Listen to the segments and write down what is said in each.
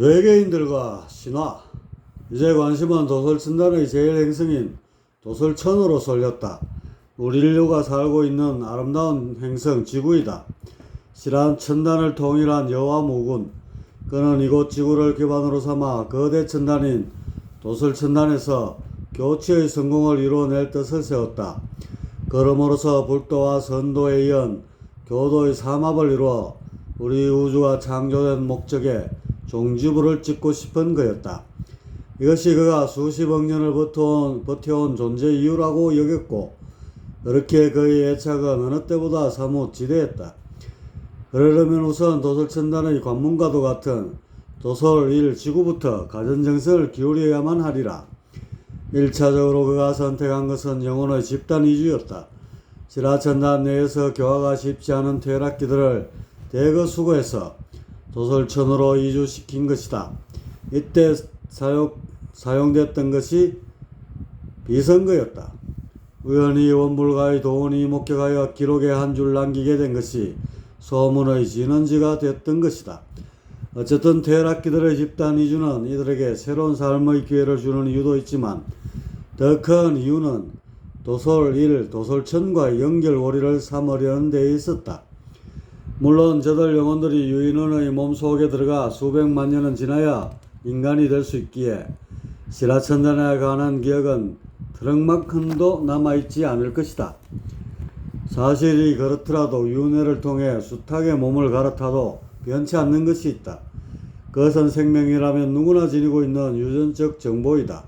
외계인들과 신화. 이제 관심은 도솔천단의 제일 행성인 도솔천으로 쏠렸다. 우리 인류가 살고 있는 아름다운 행성 지구이다. 실한 천단을 통일한 여호와 무군, 그는 이곳 지구를 기반으로 삼아 거대 천단인 도솔천단에서 교치의 성공을 이루어낼 뜻을 세웠다. 그러므로서 불도와 선도에 이은 교도의 삼합을 이루어 우리 우주가 창조된 목적에 종지부를 찍고 싶은 거였다. 이것이 그가 수십억 년을 버텨온 존재 이유라고 여겼고, 그렇게 그의 애착은 어느 때보다 사뭇 지대했다. 그러려면 우선 도솔천단의 관문과도 같은 도솔 1 지구부터 가전정성을 기울여야만 하리라. 1차적으로 그가 선택한 것은 영혼의 집단 이주였다. 지라천단 내에서 교화가 쉽지 않은 퇴락기들을 대거 수거해서 도솔천으로 이주시킨 것이다. 이때 사용됐던 것이 비선거였다. 우연히 원불가의 도원이 목격하여 기록에 한 줄 남기게 된 것이 소문의 진원지가 됐던 것이다. 어쨌든 퇴락기들의 집단 이주는 이들에게 새로운 삶의 기회를 주는 이유도 있지만, 더 큰 이유는 도솔 1, 도솔천과의 연결고리를 삼으려는 데 있었다. 물론 저들 영혼들이 유인원의 몸속에 들어가 수백만 년은 지나야 인간이 될 수 있기에 시라천단에 관한 기억은 트럭만큼도 남아있지 않을 것이다. 사실이 그렇더라도 윤회를 통해 숱하게 몸을 갈아타도 변치 않는 것이 있다. 그것은 생명이라면 누구나 지니고 있는 유전적 정보이다.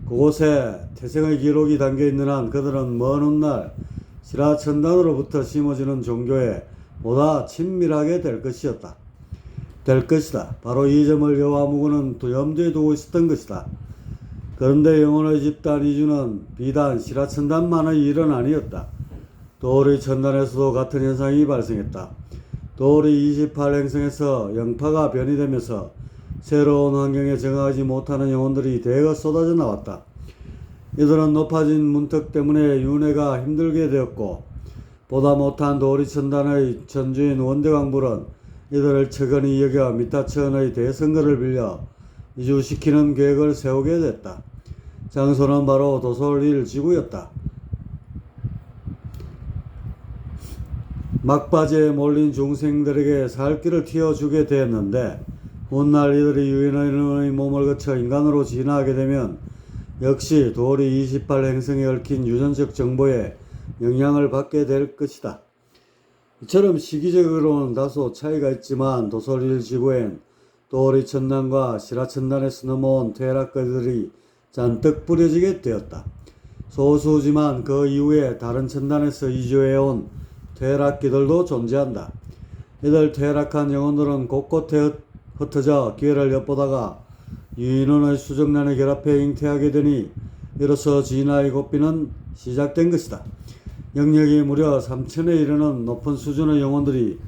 그곳에 태생의 기록이 담겨있는 한 그들은 먼 훗날 시라천단으로부터 심어지는 종교에 보다 친밀하게 될 것이다. 바로 이 점을 여호와 무군은 염두에 두고 있었던 것이다. 그런데 영혼의 집단 이주는 비단 시라천단만의 일은 아니었다. 도리 천단에서도 같은 현상이 발생했다. 도리 28행성에서 영파가 변이되면서 새로운 환경에 적응하지 못하는 영혼들이 대거 쏟아져 나왔다. 이들은 높아진 문턱 때문에 윤회가 힘들게 되었고, 보다 못한 도리 천단의 천주인 원대광불은 이들을 처근히 여겨 미타천의 대선거를 빌려 이주시키는 계획을 세우게 됐다. 장소는 바로 도솔 1 지구였다. 막바지에 몰린 중생들에게 살 길을 틔워주게 되었는데, 훗날 이들이 유인원의 몸을 거쳐 인간으로 진화하게 되면 역시 도리 28행성에 얽힌 유전적 정보에 영향을 받게 될 것이다. 이처럼 시기적으로는 다소 차이가 있지만 도솔 1 지구엔 도리 천단과 시라천단에서 넘어온 퇴락거들이 잔뜩 뿌려지게 되었다. 소수지만 그 이후에 다른 천단에서 이주해온 퇴락기들도 존재한다. 이들 퇴락한 영혼들은 곳곳에 흩어져 기회를 엿보다가 유인원의 수정란에 결합해 잉태하게 되니 이로써 진화의 고비는 시작된 것이다. 영역이 무려 3천에 이르는 높은 수준의 영혼들이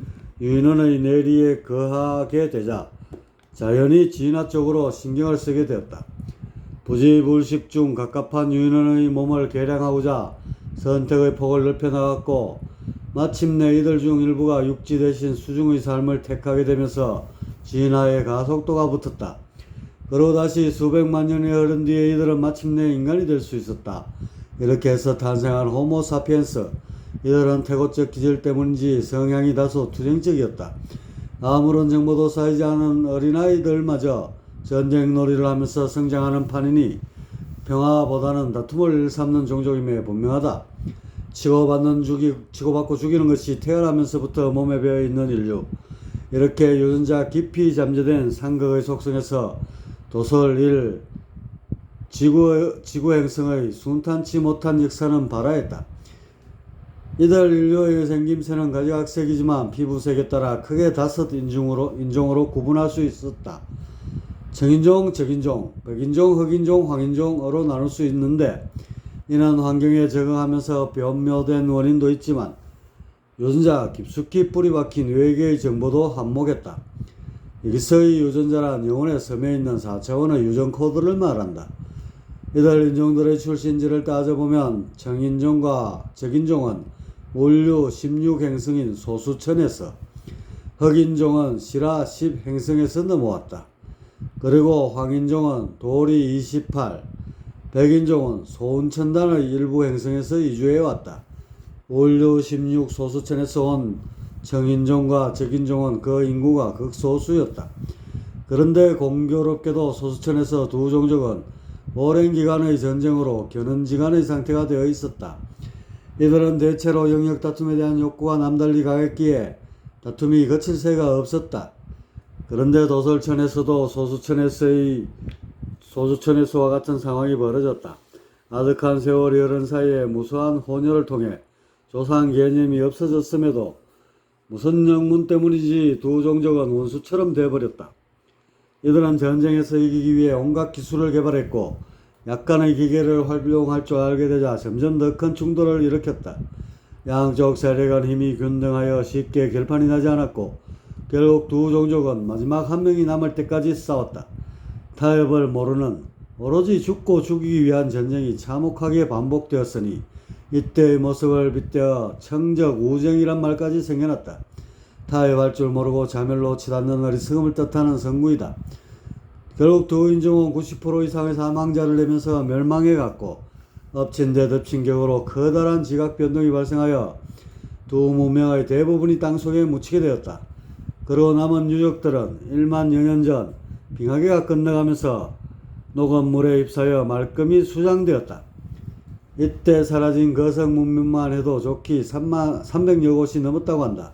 유인원의 내리에 거하게 되자 자연히 진화 쪽으로 신경을 쓰게 되었다. 부지불식 중 갑갑한 유인원의 몸을 개량하고자 선택의 폭을 넓혀나갔고, 마침내 이들 중 일부가 육지 대신 수중의 삶을 택하게 되면서 진화의 가속도가 붙었다. 그리고 다시 수백만 년이 흐른 뒤에 이들은 마침내 인간이 될 수 있었다. 이렇게 해서 탄생한 호모 사피엔스. 이들은 태고적 기질 때문인지 성향이 다소 투쟁적이었다. 아무런 정보도 쌓이지 않은 어린아이들마저 전쟁놀이를 하면서 성장하는 판이니 평화보다는 다툼을 일삼는 종족임에 분명하다. 치고받고 죽이는 것이 태어나면서부터 몸에 배어있는 인류. 이렇게 유전자 깊이 잠재된 상극의 속성에서 도솔 1 지구행성의 순탄치 못한 역사는 발화했다. 이들 인류의 생김새는 가지각색이지만 피부색에 따라 크게 5 인종으로 구분할 수 있었다. 청인종, 적인종, 백인종, 흑인종, 황인종으로 나눌 수 있는데, 이는 환경에 적응하면서 변묘된 원인도 있지만 유전자 깊숙이 뿌리박힌 외계의 정보도 한몫했다. 여기서의 유전자란 영혼의 섬에 있는 4차원의 유전 코드를 말한다. 이들 인종들의 출신지를 따져보면 청인종과 적인종은 원류 16행성인 소수천에서, 흑인종은 시라 10행성에서 넘어왔다. 그리고 황인종은 도리 28, 백인종은 소운천단의 일부 행성에서 이주해왔다. 올류 16 소수천에서 온 정인종과 적인종은 그 인구가 극소수였다. 그런데 공교롭게도 소수천에서 두 종족은 오랜 기간의 전쟁으로 견원지간의 상태가 되어 있었다. 이들은 대체로 영역 다툼에 대한 욕구가 남달리 강했기에 다툼이 그칠 새가 없었다. 그런데 도솔천에서도 소수천에서와 같은 상황이 벌어졌다. 아득한 세월이 흐른 사이에 무수한 혼혈을 통해 조상 개념이 없어졌음에도 무슨 영문 때문인지 두 종족은 원수처럼 되어버렸다. 이들은 전쟁에서 이기기 위해 온갖 기술을 개발했고 약간의 기계를 활용할 줄 알게 되자 점점 더 큰 충돌을 일으켰다. 양쪽 세력 간 힘이 균등하여 쉽게 결판이 나지 않았고 결국 두 종족은 마지막 한 명이 남을 때까지 싸웠다. 타협을 모르는 오로지 죽고 죽이기 위한 전쟁이 참혹하게 반복되었으니 이때의 모습을 빗대어 청적 우정이란 말까지 생겨났다. 타협할 줄 모르고 자멸로 치닫는 어리석음을 뜻하는 성구이다. 결국 두 인종은 90% 이상의 사망자를 내면서 멸망해갔고 엎친 데 덮친 격으로 커다란 지각 변동이 발생하여 두 문명의 대부분이 땅속에 묻히게 되었다. 그리고 남은 유적들은 1만 여년 전 빙하기가 끝나가면서 녹은 물에 휩싸여 말끔히 수장되었다. 이때 사라진 거성 문명만 해도 좋기 300여 곳이 넘었다고 한다.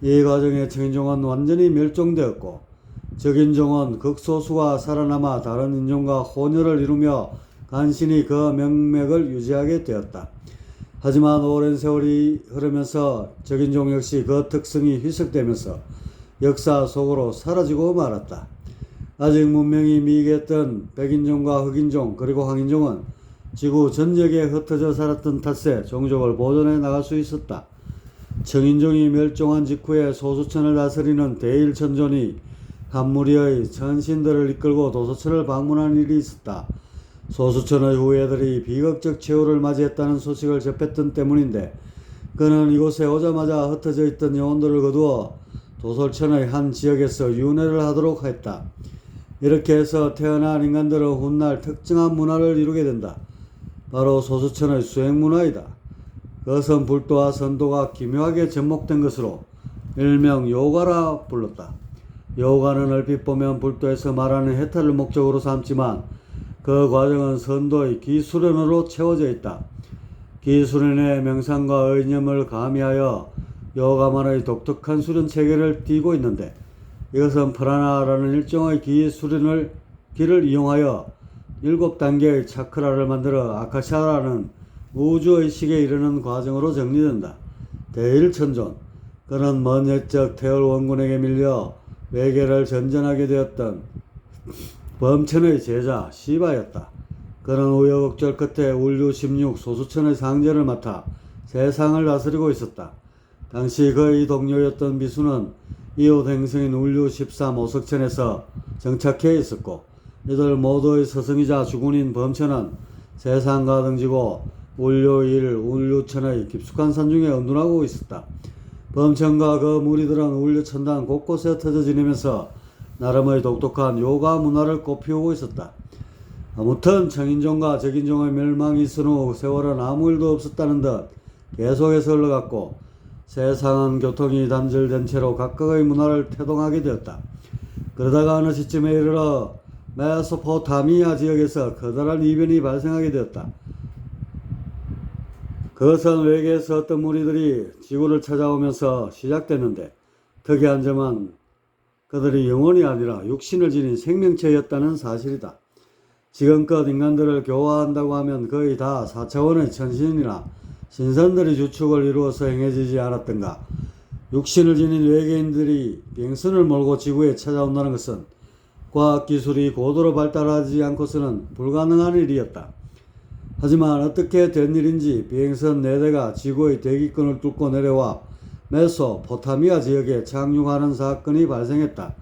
이 과정에 청인종은 완전히 멸종되었고 적인종은 극소수가 살아남아 다른 인종과 혼혈을 이루며 간신히 그 명맥을 유지하게 되었다. 하지만 오랜 세월이 흐르면서 적인종 역시 그 특성이 희석되면서 역사 속으로 사라지고 말았다. 아직 문명이 미개했던 백인종과 흑인종 그리고 황인종은 지구 전역에 흩어져 살았던 탓에 종족을 보존해 나갈 수 있었다. 청인종이 멸종한 직후에 소수천을 다스리는 대일천존이 한 무리의 천신들을 이끌고 도서천을 방문한 일이 있었다. 소수천의 후예들이 비극적 최후를 맞이했다는 소식을 접했던 때문인데 그는 이곳에 오자마자 흩어져 있던 영혼들을 거두어 도솔천의 한 지역에서 윤회를 하도록 했다. 이렇게 해서 태어난 인간들은 훗날 특정한 문화를 이루게 된다. 바로 소수천의 수행문화이다. 그것은 불도와 선도가 기묘하게 접목된 것으로 일명 요가라 불렀다. 요가는 얼핏 보면 불도에서 말하는 해탈을 목적으로 삼지만 그 과정은 선도의 기수련으로 채워져 있다. 기수련의 명상과 의념을 가미하여 요가만의 독특한 수련 체계를 띠고 있는데 이것은 프라나라는 일종의 기를 이용하여 7단계의 차크라를 만들어 아카샤라는 우주의식에 이르는 과정으로 정리된다. 대일천존, 그는 먼 옛적 태월 원군에게 밀려 외계를 전전하게 되었던 범천의 제자 시바였다. 그는 우여곡절 끝에 울류 16 소수천의 상제를 맡아 세상을 다스리고 있었다. 당시 그의 동료였던 미수는 이웃 행성인 울류 13 오석천에서 정착해 있었고 이들 모두의 스승이자 주군인 범천은 세상과 등지고 울류 1, 울류천의 깊숙한 산중에 은둔하고 있었다. 범천과 그 무리들은 울류천단 곳곳에 흩어져 지내면서 나름의 독특한 요가 문화를 꽃피우고 있었다. 아무튼 청인종과 적인종의 멸망이 있은 후 세월은 아무 일도 없었다는 듯 계속해서 흘러갔고 세상은 교통이 단절된 채로 각각의 문화를 태동하게 되었다. 그러다가 어느 시점에 이르러 메소포타미아 지역에서 커다란 이변이 발생하게 되었다. 그것은 외계에서 어떤 무리들이 지구를 찾아오면서 시작됐는데 특이한 점은 그들이 영혼이 아니라 육신을 지닌 생명체였다는 사실이다. 지금껏 인간들을 교화한다고 하면 거의 다 4차원의 천신이나 신선들이 주축을 이루어서 행해지지 않았던가. 육신을 지닌 외계인들이 비행선을 몰고 지구에 찾아온다는 것은 과학기술이 고도로 발달하지 않고서는 불가능한 일이었다. 하지만 어떻게 된 일인지 비행선 4대가 지구의 대기권을 뚫고 내려와 메소포타미아 지역에 착륙하는 사건이 발생했다.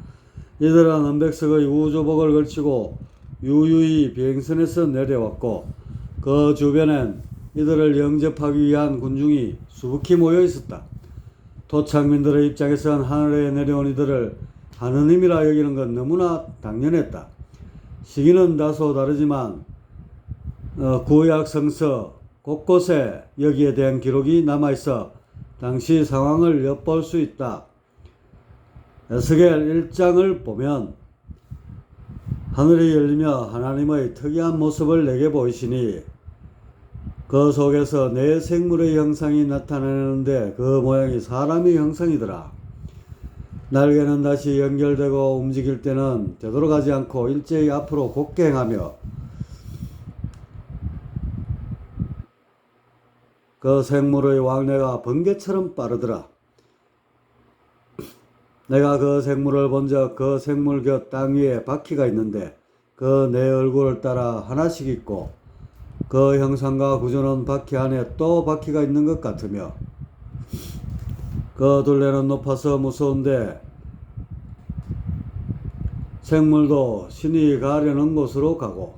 이들은 은백석의 우주복을 걸치고 유유히 비행선에서 내려왔고 그 주변엔 이들을 영접하기 위한 군중이 수북히 모여 있었다. 토착민들의 입장에선 하늘에 내려온 이들을 하느님이라 여기는 건 너무나 당연했다. 시기는 다소 다르지만 구약 성서 곳곳에 여기에 대한 기록이 남아있어 당시 상황을 엿볼 수 있다. 에스겔 1장을 보면 하늘이 열리며 하나님의 특이한 모습을 내게 보이시니 그 속에서 내 생물의 형상이 나타나는데 그 모양이 사람의 형상이더라. 날개는 다시 연결되고 움직일 때는 되돌아가지 않고 일제히 앞으로 곧게 행하며 그 생물의 왕래가 번개처럼 빠르더라. 내가 그 생물을 본적 그 생물 곁 땅 위에 바퀴가 있는데 그 내 얼굴을 따라 하나씩 있고 그 형상과 구조는 바퀴 안에 또 바퀴가 있는 것 같으며 그 둘레는 높아서 무서운데 생물도 신이 가려는 곳으로 가고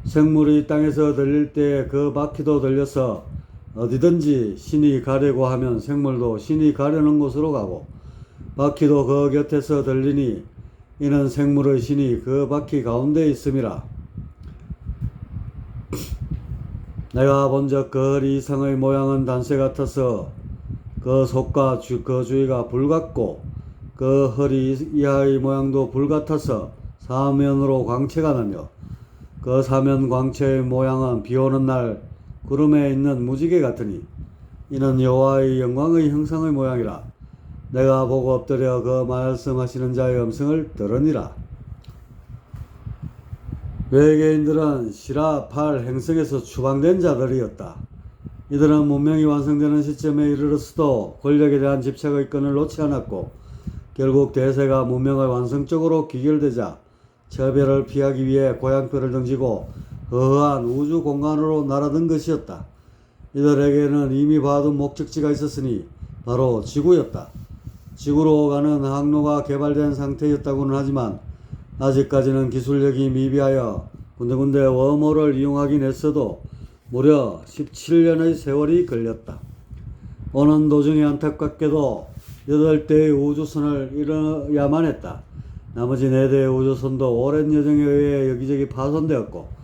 생물이 땅에서 들릴 때 그 바퀴도 들려서 어디든지 신이 가려고 하면 생물도 신이 가려는 곳으로 가고 바퀴도 그 곁에서 들리니 이는 생물의 신이 그 바퀴 가운데 있음이라. 내가 본적 그 허리 이상의 모양은 단쇠 같아서 그 속과 그 주위가 불 같고 그 허리 이하의 모양도 불 같아서 사면으로 광채가 나며 그 사면 광채의 모양은 비오는 날 구름에 있는 무지개 같으니 이는 여호와의 영광의 형상의 모양이라. 내가 보고 엎드려 그 말씀하시는 자의 음성을 들으니라. 외계인들은 시라, 팔, 행성에서 추방된 자들이었다. 이들은 문명이 완성되는 시점에 이르렀어도 권력에 대한 집착의 끈을 놓지 않았고 결국 대세가 문명의 완성 쪽으로 귀결되자 처벌을 피하기 위해 고향표를 던지고 허허한 우주 공간으로 날아든 것이었다. 이들에게는 이미 봐둔 목적지가 있었으니 바로 지구였다. 지구로 가는 항로가 개발된 상태였다고는 하지만 아직까지는 기술력이 미비하여 군데군데 웜홀을 이용하긴 했어도 무려 17년의 세월이 걸렸다. 오는 도중에 안타깝게도 8대의 우주선을 잃어야만 했다. 나머지 4대의 우주선도 오랜 여정에 의해 여기저기 파손되었고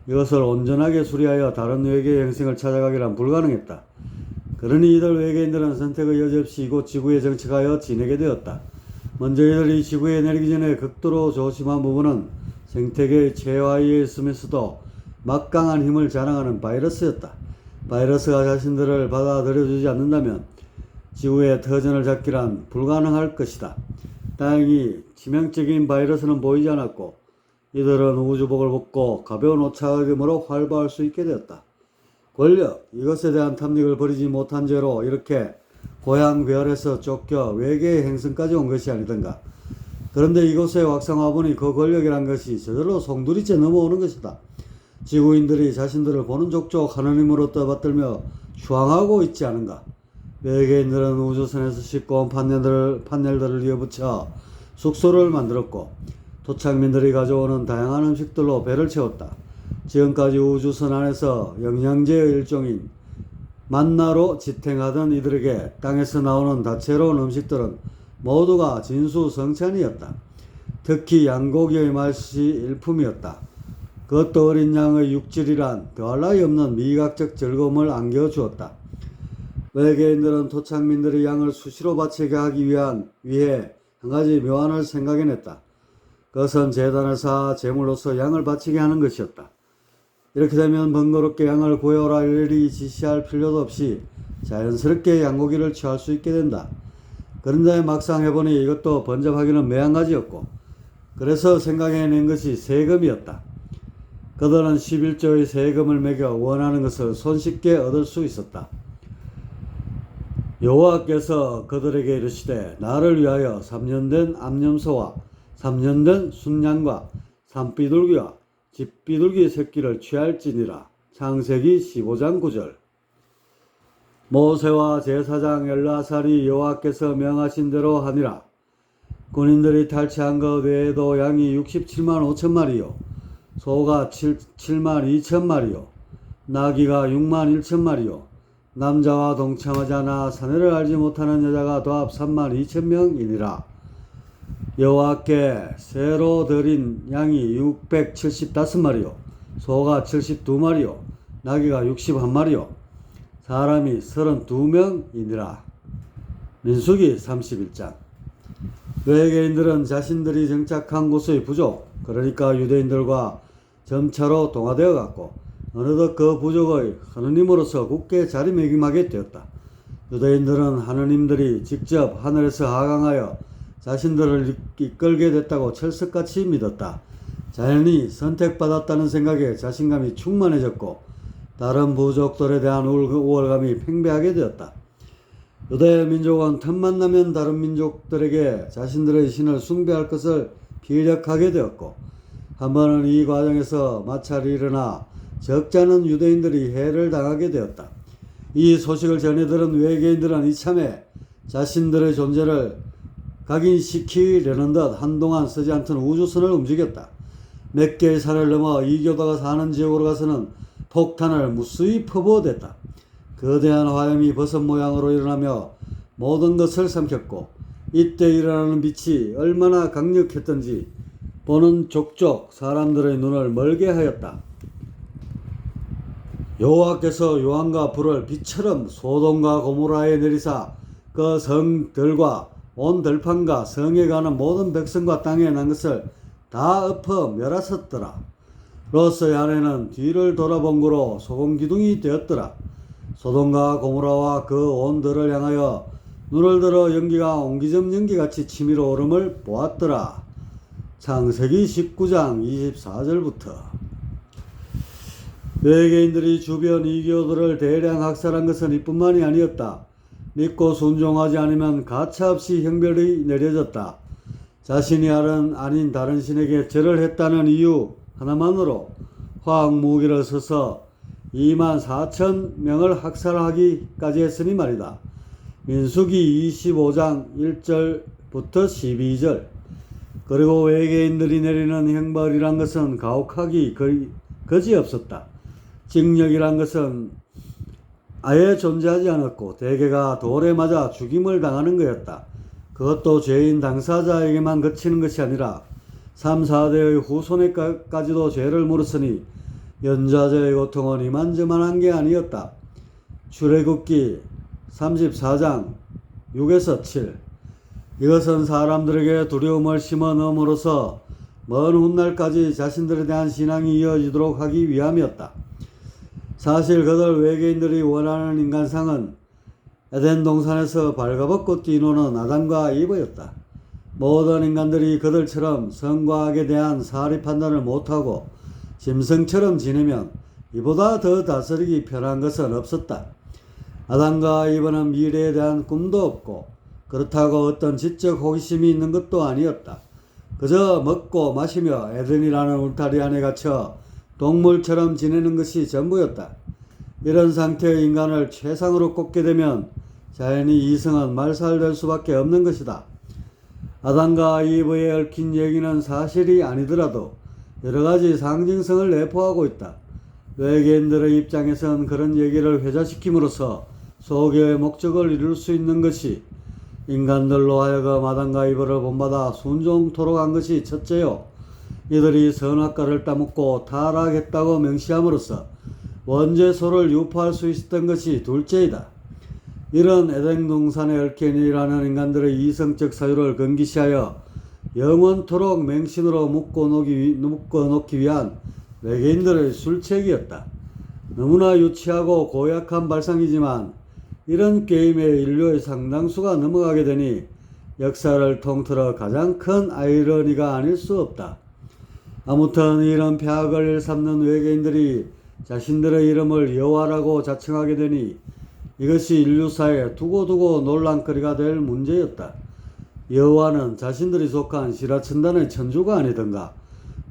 이것을 온전하게 수리하여 다른 외계 행성을 찾아가기란 불가능했다. 그러니 이들 외계인들은 선택의 여지 없이 이곳 지구에 정착하여 지내게 되었다. 먼저 이들이 지구에 내리기 전에 극도로 조심한 부분은 생태계의 최하위에 있으면서도 막강한 힘을 자랑하는 바이러스였다. 바이러스가 자신들을 받아들여주지 않는다면 지구의 터전을 잡기란 불가능할 것이다. 다행히 치명적인 바이러스는 보이지 않았고 이들은 우주복을 벗고 가벼운 옷차림으로 활보할 수 있게 되었다. 권력, 이것에 대한 탐닉을 버리지 못한 죄로 이렇게 고향 별에서 쫓겨 외계의 행성까지 온 것이 아니던가. 그런데 이곳에 wak상 와보니 그 권력이란 것이 저절로 송두리째 넘어오는 것이다. 지구인들이 자신들을 보는 족족 하느님으로부터 받들며 추앙하고 있지 않은가. 외계인들은 우주선에서 싣고 온 판넬들을 이어붙여 숙소를 만들었고 토착민들이 가져오는 다양한 음식들로 배를 채웠다. 지금까지 우주선 안에서 영양제의 일종인 만나로 지탱하던 이들에게 땅에서 나오는 다채로운 음식들은 모두가 진수성찬이었다. 특히 양고기의 맛이 일품이었다. 그것도 어린 양의 육질이란 더할 나위 없는 미각적 즐거움을 안겨주었다. 외계인들은 토착민들의 양을 수시로 바치게 하기 위해 한 가지 묘안을 생각해냈다. 그것은 제단을 쌓아 제물로서 양을 바치게 하는 것이었다. 이렇게 되면 번거롭게 양을 구해오라 일일이 지시할 필요도 없이 자연스럽게 양고기를 취할 수 있게 된다. 그런데 막상 해보니 이것도 번잡하기는 매한가지였고 그래서 생각해낸 것이 세금이었다. 그들은 11조의 세금을 매겨 원하는 것을 손쉽게 얻을 수 있었다. 여호와께서 그들에게 이르시되 나를 위하여 3년 된 암염소와 3년 된 순양과 산비둘기와 집비둘기 새끼를 취할지니라. 창세기 15장 9절. 모세와 제사장 엘라살이 여호와께서 명하신 대로 하니라. 군인들이 탈취한 것 외에도 양이 67만 5천 마리요 소가 7만 2천 마리요 나귀가 6만 1천 마리요 남자와 동참하지 않아 사내를 알지 못하는 여자가 도합 3만 2천 명이니라. 여호와께 새로 드린 양이 675마리요 소가 72마리요 나귀가 61마리요 사람이 32명이니라. 민수기 31장. 외계인들은 자신들이 정착한 곳의 부족, 그러니까 유대인들과 점차로 동화되어 갔고 어느덧 그 부족의 하느님으로서 굳게 자리매김하게 되었다. 유대인들은 하느님들이 직접 하늘에서 하강하여 자신들을 이끌게 됐다고 철석같이 믿었다. 자연히 선택받았다는 생각에 자신감이 충만해졌고 다른 부족들에 대한 우월감이 팽배하게 되었다. 유대 민족은 틈만 나면 다른 민족들에게 자신들의 신을 숭배할 것을 피력하게 되었고 한 번은 이 과정에서 마찰이 일어나 적지 않은 유대인들이 해를 당하게 되었다. 이 소식을 전해 들은 외계인들은 이참에 자신들의 존재를 각인시키려는 듯 한동안 쓰지 않던 우주선을 움직였다. 몇 개의 산을 넘어 이교도가 사는 지역으로 가서는 폭탄을 무수히 퍼부어댔다. 거대한 화염이 버섯 모양으로 일어나며 모든 것을 삼켰고 이때 일어나는 빛이 얼마나 강력했던지 보는 족족 사람들의 눈을 멀게 하였다. 여호와께서 요한과 불을 빛처럼 소돔과 고모라에 내리사 그 성들과 온 들판과 성에 가는 모든 백성과 땅에 난 것을 다 엎어 멸하셨더라. 롯의 아내는 뒤를 돌아본 거로 소금기둥이 되었더라. 소돔과 고모라와 그 온 들을 향하여 눈을 들어 연기가 옹기점 연기같이 치밀어 오름을 보았더라. 창세기 19장 24절부터. 외계인들이 주변 이교도를 대량 학살한 것은 이뿐만이 아니었다. 믿고 순종하지 않으면 가차없이 형벌이 내려졌다. 자신이 아닌 다른 신에게 절을 했다는 이유 하나만으로 화학 무기를 써서 24,000명을 학살하기까지 했으니 말이다. 민수기 25장 1절부터 12절. 그리고 외계인들이 내리는 형벌이란 것은 가혹하기 거지없었다. 징역이란 것은 아예 존재하지 않았고 대개가 돌에 맞아 죽임을 당하는 거였다. 그것도 죄인 당사자에게만 그치는 것이 아니라 3, 4대의 후손에까지도 죄를 물었으니 연좌제의 고통은 이만저만한 게 아니었다. 출애굽기 34장 6에서 7. 이것은 사람들에게 두려움을 심어 넣음으로써 먼 훗날까지 자신들에 대한 신앙이 이어지도록 하기 위함이었다. 사실 그들 외계인들이 원하는 인간상은 에덴 동산에서 발가벗고 뛰노는 아담과 이브였다. 모든 인간들이 그들처럼 선과 악에 대한 사리 판단을 못하고 짐승처럼 지내면 이보다 더 다스리기 편한 것은 없었다. 아담과 이브는 미래에 대한 꿈도 없고 그렇다고 어떤 지적 호기심이 있는 것도 아니었다. 그저 먹고 마시며 에덴이라는 울타리 안에 갇혀 동물처럼 지내는 것이 전부였다. 이런 상태의 인간을 최상으로 꼽게 되면 자연히 이성은 말살될 수밖에 없는 것이다. 아담과 이브에 얽힌 얘기는 사실이 아니더라도 여러가지 상징성을 내포하고 있다. 외계인들의 입장에선 그런 얘기를 회자시킴으로써 소교의 목적을 이룰 수 있는 것이 인간들로 하여금 아담과 이브를 본받아 순종토록 한 것이 첫째요. 이들이 선악과를 따먹고 타락했다고 명시함으로써 원죄소를 유포할 수 있었던 것이 둘째이다. 이런 에덴 동산에 얽힌 일하는 인간들의 이성적 사유를 건기시하여 영원토록 맹신으로 묶어놓기 위한 외계인들의 술책이었다. 너무나 유치하고 고약한 발상이지만 이런 게임에 인류의 상당수가 넘어가게 되니 역사를 통틀어 가장 큰 아이러니가 아닐 수 없다. 아무튼 이런 폐악을 일삼는 외계인들이 자신들의 이름을 여호와라고 자칭하게 되니 이것이 인류사에 두고두고 논란거리가 될 문제였다. 여호와는 자신들이 속한 시라천단의 천주가 아니던가.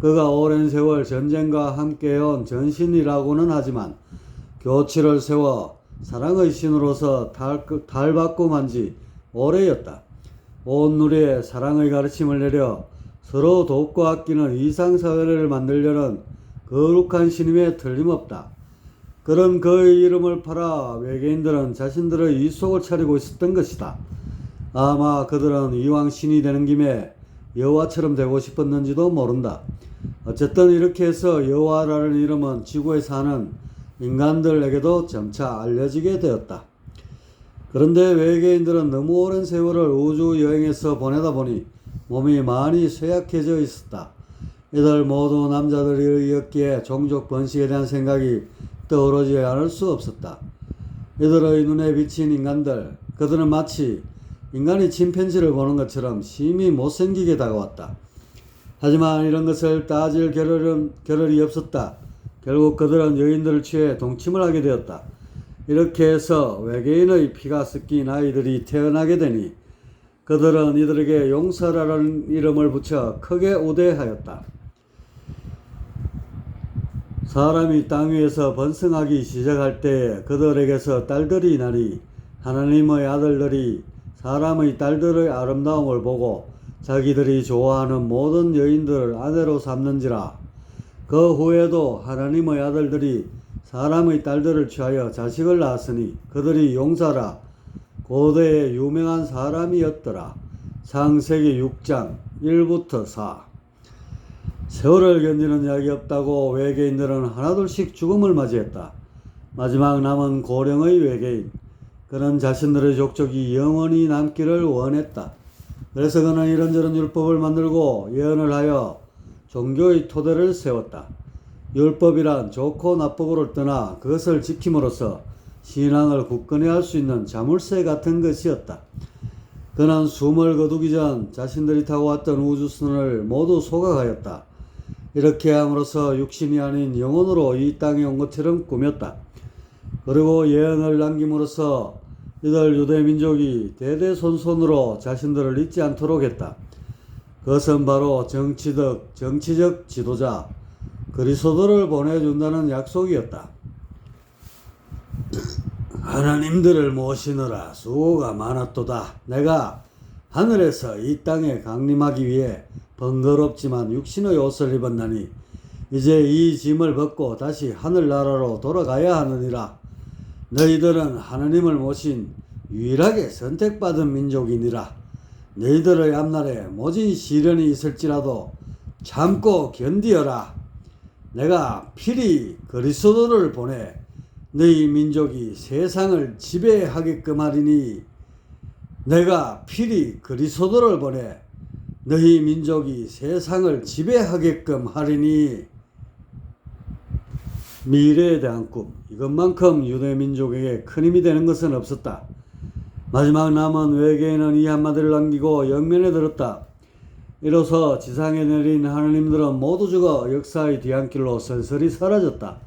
그가 오랜 세월 전쟁과 함께해온 전신이라고는 하지만 교치를 세워 사랑의 신으로서 달바꿈한 지 오래였다. 온 누리에 사랑의 가르침을 내려 서로 돕고 아끼는 이상사회를 만들려는 거룩한 신임에 틀림없다. 그런 그의 이름을 팔아 외계인들은 자신들의 이속을 차리고 있었던 것이다. 아마 그들은 이왕 신이 되는 김에 여호와처럼 되고 싶었는지도 모른다. 어쨌든 이렇게 해서 여호와라는 이름은 지구에 사는 인간들에게도 점차 알려지게 되었다. 그런데 외계인들은 너무 오랜 세월을 우주 여행에서 보내다 보니 몸이 많이 쇠약해져 있었다. 이들 모두 남자들이었기에 종족 번식에 대한 생각이 떠오르지 않을 수 없었다. 이들의 눈에 비친 인간들, 그들은 마치 인간이 침팬지를 보는 것처럼 심히 못생기게 다가왔다. 하지만 이런 것을 따질 겨를이 없었다. 결국 그들은 여인들을 취해 동침을 하게 되었다. 이렇게 해서 외계인의 피가 섞인 아이들이 태어나게 되니 그들은 이들에게 용서라는 이름을 붙여 크게 우대하였다. 사람이 땅 위에서 번성하기 시작할 때에 그들에게서 딸들이 나니 하나님의 아들들이 사람의 딸들의 아름다움을 보고 자기들이 좋아하는 모든 여인들을 아내로 삼는지라. 그 후에도 하나님의 아들들이 사람의 딸들을 취하여 자식을 낳았으니 그들이 용사라 고대의 유명한 사람이었더라. 창세기 6장 1부터 4. 세월을 견디는 약이 없다고 외계인들은 하나둘씩 죽음을 맞이했다. 마지막 남은 고령의 외계인, 그는 자신들의 족적이 영원히 남기를 원했다. 그래서 그는 이런저런 율법을 만들고 예언을 하여 종교의 토대를 세웠다. 율법이란 좋고 나쁘고를 떠나 그것을 지킴으로써 신앙을 굳건히 할 수 있는 자물쇠 같은 것이었다. 그는 숨을 거두기 전 자신들이 타고 왔던 우주선을 모두 소각하였다. 이렇게 함으로써 육신이 아닌 영혼으로 이 땅에 온 것처럼 꾸몄다. 그리고 예언을 남김으로써 이들 유대민족이 대대손손으로 자신들을 잊지 않도록 했다. 그것은 바로 정치적 지도자 그리스도를 보내준다는 약속이었다. 하나님들을 모시느라 수고가 많았도다. 내가 하늘에서 이 땅에 강림하기 위해 번거롭지만 육신의 옷을 입었나니 이제 이 짐을 벗고 다시 하늘나라로 돌아가야 하느니라. 너희들은 하나님을 모신 유일하게 선택받은 민족이니라. 너희들의 앞날에 모진 시련이 있을지라도 참고 견디어라. 내가 필히 그리스도를 보내 너희 민족이 세상을 지배하게끔 하리니 내가 필히 그리스도를 보내 너희 민족이 세상을 지배하게끔 하리니. 미래에 대한 꿈, 이것만큼 유대민족에게 큰 힘이 되는 것은 없었다. 마지막 남은 외계인은 이 한마디를 남기고 영면에 들었다. 이로써 지상에 내린 하나님들은 모두 죽어 역사의 뒤안길로 슬슬이 사라졌다.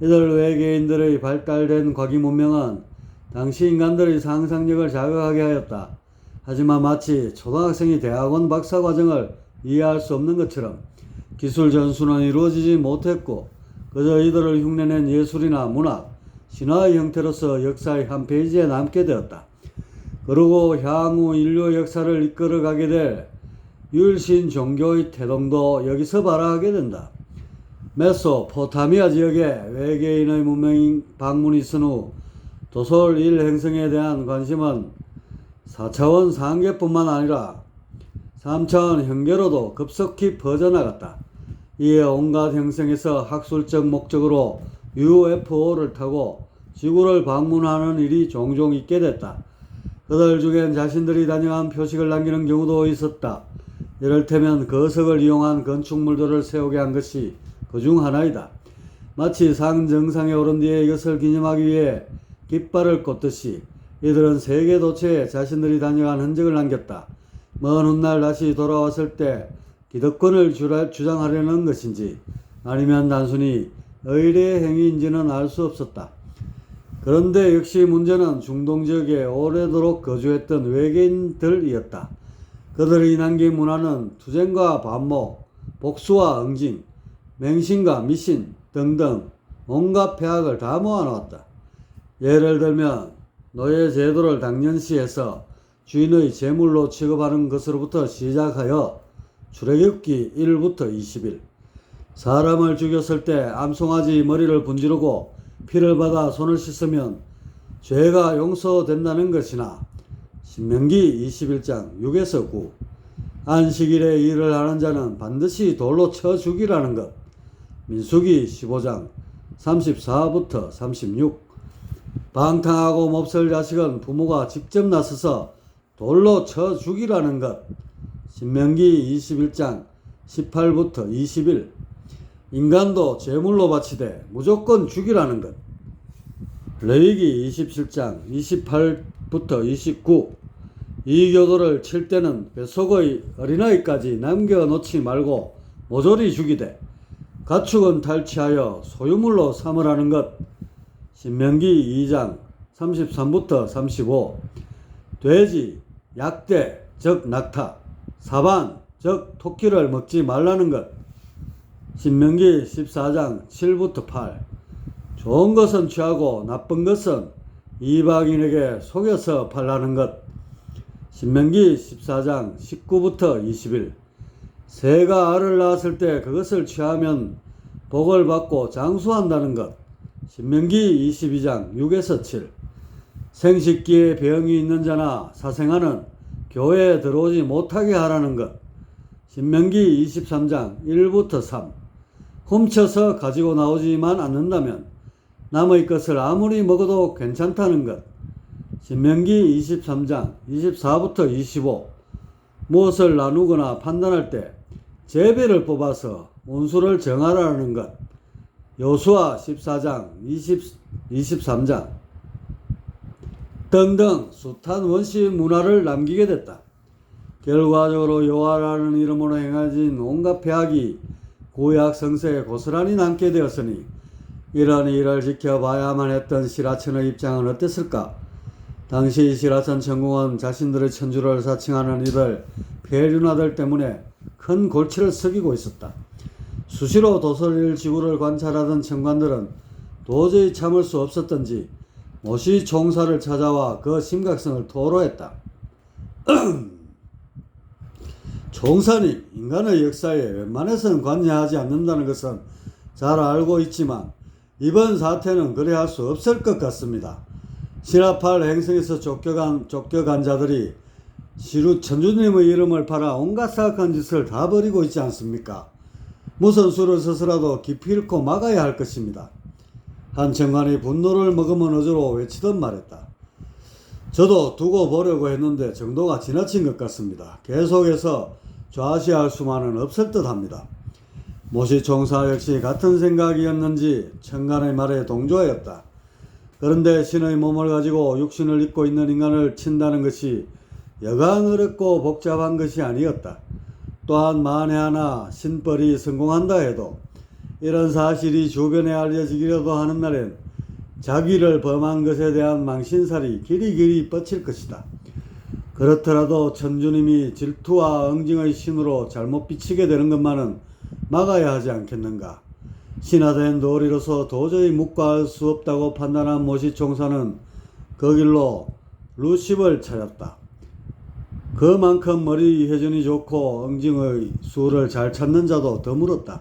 이들 외계인들의 발달된 과기 문명은 당시 인간들의 상상력을 자극하게 하였다. 하지만 마치 초등학생이 대학원 박사과정을 이해할 수 없는 것처럼 기술 전수는 이루어지지 못했고 그저 이들을 흉내낸 예술이나 문학, 신화의 형태로서 역사의 한 페이지에 남게 되었다. 그리고 향후 인류 역사를 이끌어가게 될 유일신 종교의 태동도 여기서 발화하게 된다. 메소포타미아 지역에 외계인의 문명이 방문이 있은 후 도솔 1행성에 대한 관심은 4차원 상계뿐만 아니라 3차원 현계로도 급속히 퍼져나갔다. 이에 온갖 행성에서 학술적 목적으로 UFO를 타고 지구를 방문하는 일이 종종 있게 됐다. 그들 중엔 자신들이 다녀간 표식을 남기는 경우도 있었다. 이를테면 거석을 이용한 건축물들을 세우게 한 것이 그 중 하나이다. 마치 상 정상에 오른 뒤에 이것을 기념하기 위해 깃발을 꽂듯이 이들은 세계 도처에 자신들이 다녀간 흔적을 남겼다. 먼 훗날 다시 돌아왔을 때 기득권을 주장하려는 것인지 아니면 단순히 의례의 행위인지는 알 수 없었다. 그런데 역시 문제는 중동 지역에 오래도록 거주했던 외계인들이었다. 그들이 남긴 문화는 투쟁과 반목, 복수와 응징, 맹신과 미신 등등 온갖 폐악을 다 모아놓았다. 예를 들면 노예 제도를 당연시해서 주인의 제물로 취급하는 것으로부터 시작하여 출애굽기 1부터 20일, 사람을 죽였을 때 암송아지 머리를 분지르고 피를 받아 손을 씻으면 죄가 용서된다는 것이나 신명기 21장 6에서 9, 안식일에 일을 하는 자는 반드시 돌로 쳐 죽이라는 것. 민수기 15장 34부터 36. 방탕하고 몹쓸 자식은 부모가 직접 나서서 돌로 쳐 죽이라는 것. 신명기 21장 18부터 21. 인간도 제물로 바치되 무조건 죽이라는 것. 레위기 27장 28부터 29. 이 교도를 칠 때는 뱃속의 어린아이까지 남겨놓지 말고 모조리 죽이되 가축은 탈취하여 소유물로 삼으라는 것. 신명기 2장 33부터 35. 돼지, 약대, 즉 낙타, 사반, 즉 토끼를 먹지 말라는 것. 신명기 14장 7부터 8. 좋은 것은 취하고 나쁜 것은 이방인에게 속여서 팔라는 것. 신명기 14장 19부터 21. 새가 알을 낳았을 때 그것을 취하면 복을 받고 장수한다는 것. 신명기 22장 6에서 7. 생식기에 병이 있는 자나 사생아는 교회에 들어오지 못하게 하라는 것. 신명기 23장 1부터 3. 훔쳐서 가지고 나오지만 않는다면 남의 것을 아무리 먹어도 괜찮다는 것. 신명기 23장 24부터 25. 무엇을 나누거나 판단할 때 제비를 뽑아서 운수를 정하라는 것. 여호수아 14장 23장 등등 숱한 원시 문화를 남기게 됐다. 결과적으로 여호와라는 이름으로 행해진 온갖 폐악이 구약 성서에 고스란히 남게 되었으니 이런 일을 지켜봐야만 했던 시라천의 입장은 어땠을까? 당시 시라천 천궁은 자신들의 천주를 사칭하는 이들 폐륜아들 때문에 큰 골치를 썩이고 있었다. 수시로 도솔일 지구를 관찰하던 천관들은 도저히 참을 수 없었던지 모시 총사를 찾아와 그 심각성을 토로했다. 총사님, 인간의 역사에 웬만해서는 관여하지 않는다는 것은 잘 알고 있지만 이번 사태는 그래 할 수 없을 것 같습니다. 시라팔 행성에서 쫓겨간 자들이 천주님의 이름을 팔아 온갖 사악한 짓을 다 벌이고 있지 않습니까? 무슨 수를 써서라도 기필코 막아야 할 것입니다. 한 청관이 분노를 머금은 어조로 외치듯 말했다. 저도 두고 보려고 했는데 정도가 지나친 것 같습니다. 계속해서 좌시할 수만은 없을 듯 합니다. 모시총사 역시 같은 생각이었는지 청관의 말에 동조하였다. 그런데 신의 몸을 가지고 육신을 입고 있는 인간을 친다는 것이 여간 어렵고 복잡한 것이 아니었다. 또한 만에 하나 신벌이 성공한다 해도 이런 사실이 주변에 알려지기라도 하는 날엔 자기를 범한 것에 대한 망신살이 길이길이 뻗칠 것이다. 그렇더라도 천주님이 질투와 응징의 신으로 잘못 비치게 되는 것만은 막아야 하지 않겠는가. 신화된 도리로서 도저히 묵과할 수 없다고 판단한 모시총사는 그 길로 루시벌을 찾았다. 그만큼 머리 회전이 좋고 응징의 수를 잘 찾는 자도 드물었다.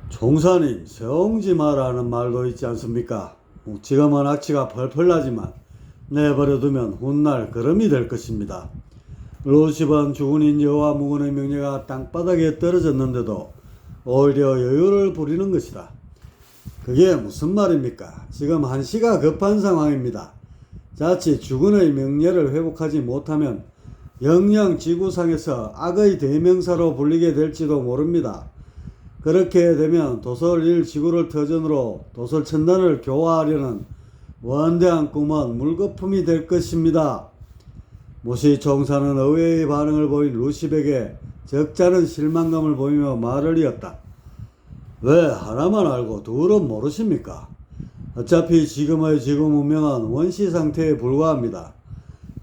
총사님, 세옹지 마라는 말도 있지 않습니까? 지금은 악취가 펄펄 나지만 내버려두면 훗날 거름이 될 것입니다. 루시번 주군인 여호와 무군의 명예가 땅바닥에 떨어졌는데도 오히려 여유를 부리는 것이다. 그게 무슨 말입니까? 지금 한시가 급한 상황입니다. 자칫 주군의 명예를 회복하지 못하면 영영 지구상에서 악의 대명사로 불리게 될지도 모릅니다. 그렇게 되면 도솔1 지구를 터전으로 도솔 천단을 교화하려는 원대한 꿈은 물거품이 될 것입니다. 모시 총사는 의외의 반응을 보인 루시백에 적잖은 실망감을 보이며 말을 이었다. 왜 하나만 알고 둘은 모르십니까? 어차피 지금의 지구 문명은 원시 상태에 불과합니다.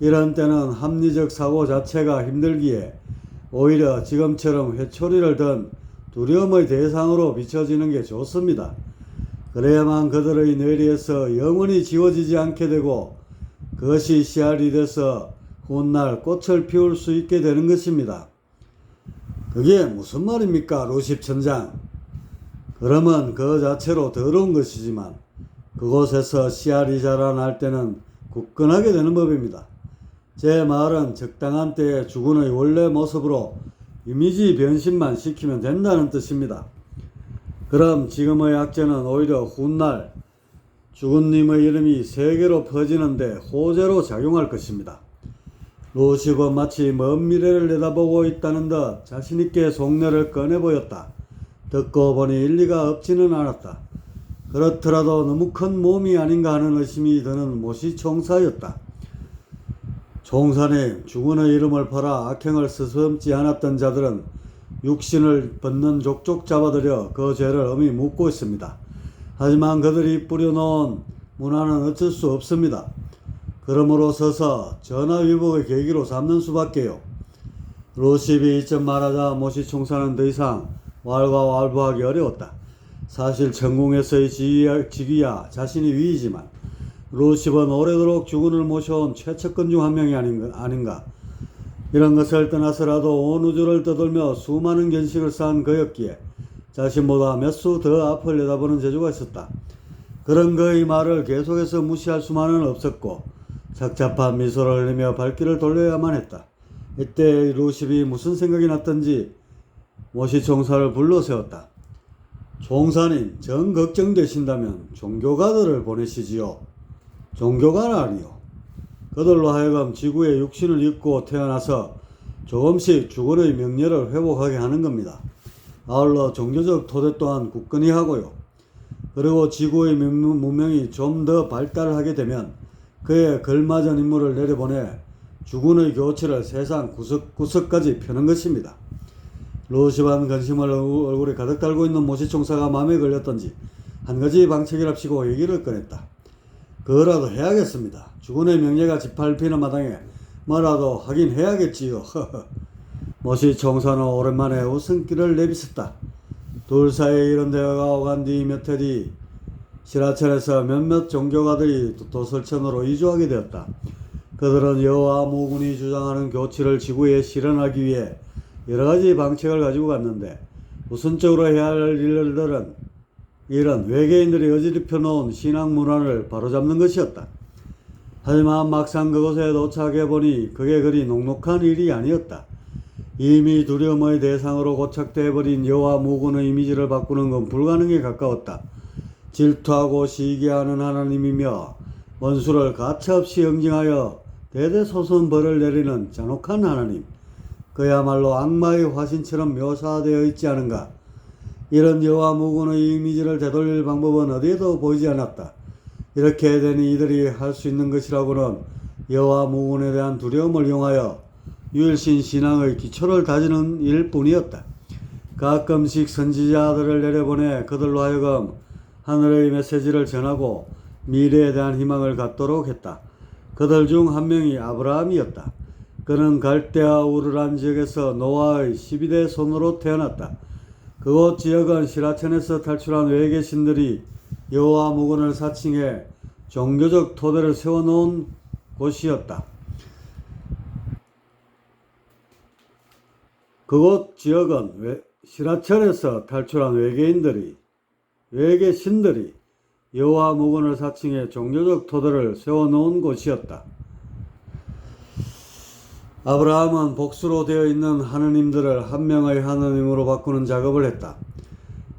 이런 때는 합리적 사고 자체가 힘들기에 오히려 지금처럼 회초리를 든 두려움의 대상으로 비춰지는 게 좋습니다. 그래야만 그들의 뇌리에서 영원히 지워지지 않게 되고 그것이 씨알이 돼서 훗날 꽃을 피울 수 있게 되는 것입니다. 그게 무슨 말입니까, 루십 천장? 그러면 그 자체로 더러운 것이지만 그곳에서 씨알이 자라날 때는 굳건하게 되는 법입니다. 제 말은 적당한 때에 주군의 원래 모습으로 이미지 변신만 시키면 된다는 뜻입니다. 그럼 지금의 악재는 오히려 훗날 주군님의 이름이 세계로 퍼지는데 호재로 작용할 것입니다. 루시퍼 마치 먼 미래를 내다보고 있다는 듯 자신있게 속내를 꺼내 보였다. 듣고 보니 일리가 없지는 않았다. 그렇더라도 너무 큰 몸이 아닌가 하는 의심이 드는 모시 총사였다. 총사님, 주군의 이름을 팔아 악행을 서슴지 않았던 자들은 육신을 벗는 족족 잡아들여 그 죄를 엄히 묻고 있습니다. 하지만 그들이 뿌려놓은 문화는 어쩔 수 없습니다. 그러므로 서서 전화위복의 계기로 삼는 수밖에요. 루시비 이쯤 말하자 모시 총사는 더 이상 왈가왈부하기 어려웠다. 사실 천궁에서의 직위야 자신이 위이지만 루시버는 오래도록 주군을 모셔온 최측근 중 한 명이 아닌가. 이런 것을 떠나서라도 온 우주를 떠돌며 수많은 견식을 쌓은 그였기에 자신보다 몇 수 더 앞을 내다보는 재주가 있었다. 그런 그의 말을 계속해서 무시할 수만은 없었고 착잡한 미소를 흘리며 발길을 돌려야만 했다. 이때 루시비 무슨 생각이 났던지 모시 총사를 불러 세웠다. 총사님, 정 걱정되신다면 종교가들을 보내시지요. 종교가라니요. 그들로 하여금 지구에 육신을 입고 태어나서 조금씩 주군의 명예를 회복하게 하는 겁니다. 아울러 종교적 토대 또한 굳건히 하고요. 그리고 지구의 문명이 좀 더 발달하게 되면 그에 걸맞은 인물을 내려보내 주군의 교체를 세상 구석구석까지 펴는 것입니다. 루시반 근심을 얼굴에 가득 달고 있는 모시총사가 마음에 걸렸던지 한 가지 방책이랍시고 얘기를 꺼냈다. 그거라도 해야겠습니다. 주군의 명예가 짓밟히는 마당에 뭐라도 하긴 해야겠지요. 모시총사는 오랜만에 웃음기를 내비쳤다. 둘 사이에 이런 대화가 오간 뒤 몇 해 뒤 시라천에서 몇몇 종교가들이 도설천으로 이주하게 되었다. 그들은 여호와 무군이 주장하는 교치를 지구에 실현하기 위해 여러가지 방책을 가지고 갔는데 우선적으로 해야 할 일은 외계인들이 어지럽혀 놓은 신앙 문화를 바로잡는 것이었다. 하지만 막상 그곳에 도착해 보니 그게 그리 녹록한 일이 아니었다. 이미 두려움의 대상으로 고착돼 버린 여호와 무군의 이미지를 바꾸는 건 불가능에 가까웠다. 질투하고 시기하는 하나님이며 원수를 가차없이 응징하여 대대소손 벌을 내리는 잔혹한 하나님. 그야말로 악마의 화신처럼 묘사되어 있지 않은가. 이런 여호와 무군의 이미지를 되돌릴 방법은 어디에도 보이지 않았다. 이렇게 되니 이들이 할 수 있는 것이라고는 여호와 무군에 대한 두려움을 이용하여 유일신 신앙의 기초를 다지는 일뿐이었다. 가끔씩 선지자들을 내려보내 그들로 하여금 하늘의 메시지를 전하고 미래에 대한 희망을 갖도록 했다. 그들 중 한 명이 아브라함이었다. 그는 갈대아 우르란 지역에서 노아의 12대 손으로 태어났다. 그곳 지역은 시라천에서 탈출한 외계 신들이 여호와 무군을 사칭해 종교적 토대를 세워놓은 곳이었다. 그곳 지역은 시라천에서 탈출한 외계 신들이 여호와 무군을 사칭해 종교적 토대를 세워놓은 곳이었다. 아브라함은 복수로 되어 있는 하느님들을 한 명의 하느님으로 바꾸는 작업을 했다.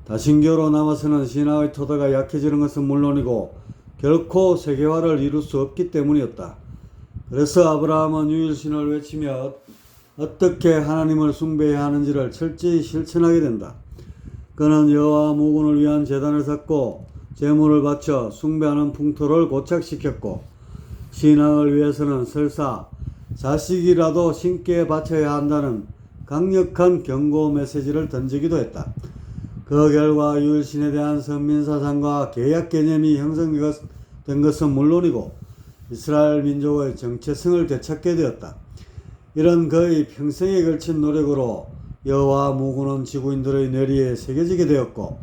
다신교로 남아서는 신화의 토대가 약해지는 것은 물론이고 결코 세계화를 이룰 수 없기 때문이었다. 그래서 아브라함은 유일신을 외치며 어떻게 하나님을 숭배해야 하는지를 철저히 실천하게 된다. 그는 여호와 무군을 위한 제단을 쌓고 제물을 바쳐 숭배하는 풍토를 고착시켰고 신앙을 위해서는 설사 자식이라도 신께 바쳐야 한다는 강력한 경고 메시지를 던지기도 했다. 그 결과 유일신에 대한 선민사상과 계약 개념이 형성된 것은 물론이고 이스라엘 민족의 정체성을 되찾게 되었다. 이런 그의 평생에 걸친 노력으로 여호와 무군은 지구인들의 뇌리에 새겨지게 되었고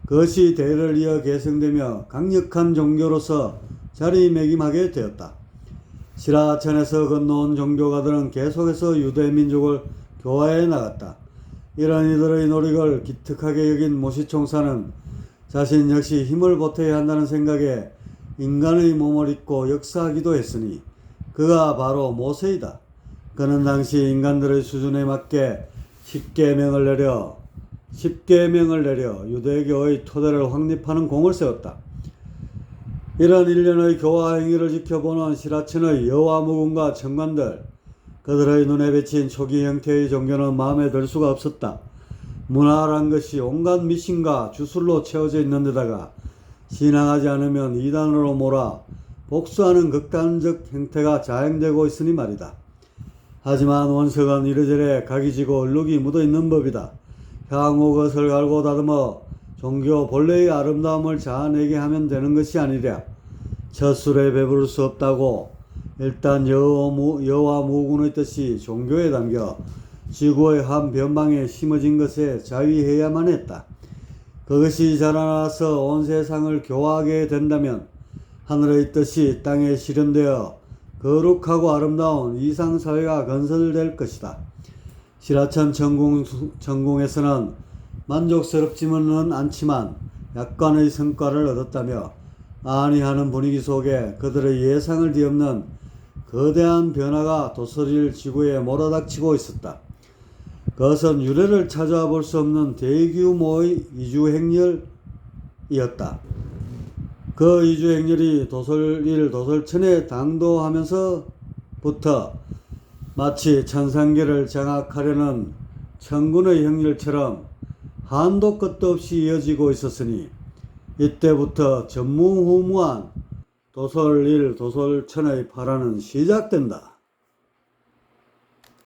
그것이 대를 이어 계승되며 강력한 종교로서 자리매김하게 되었다. 시라천에서 건너온 종교가들은 계속해서 유대 민족을 교화해 나갔다. 이런 이들의 노력을 기특하게 여긴 모시총사는 자신 역시 힘을 보태야 한다는 생각에 인간의 몸을 입고 역사하기도 했으니 그가 바로 모세이다. 그는 당시 인간들의 수준에 맞게 10계명을 내려 유대교의 토대를 확립하는 공을 세웠다. 이런 일련의 교화 행위를 지켜보는 시라천의 여와무군과 청관들, 그들의 눈에 비친 초기 형태의 종교는 마음에 들 수가 없었다. 문화란 것이 온갖 미신과 주술로 채워져 있는 데다가 신앙하지 않으면 이단으로 몰아 복수하는 극단적 형태가 자행되고 있으니 말이다. 하지만 원석은 이래저래 각이 지고 얼룩이 묻어있는 법이다. 향후 것을 갈고 다듬어 종교 본래의 아름다움을 자아내게 하면 되는 것이 아니랴. 첫 술에 배부를 수 없다고 일단 여와 무군의 뜻이 종교에 담겨 지구의 한 변방에 심어진 것에 자위해야만 했다. 그것이 자라나서 온 세상을 교화하게 된다면 하늘의 뜻이 땅에 실현되어 거룩하고 아름다운 이상사회가 건설될 것이다. 시라천 전궁에서는 만족스럽지는 않지만 약간의 성과를 얻었다며 안이하는 분위기 속에 그들의 예상을 뒤엎는 거대한 변화가 도sol일 지구에 몰아닥치고 있었다. 그것은 유래를 찾아와 볼 수 없는 대규모의 이주행렬이었다. 그 이주행렬이 도솔천에 당도하면서부터 마치 천상계를 장악하려는 천군의 행렬처럼 한도 끝도 없이 이어지고 있었으니 이때부터 전무후무한 도솔천의 파란은 시작된다.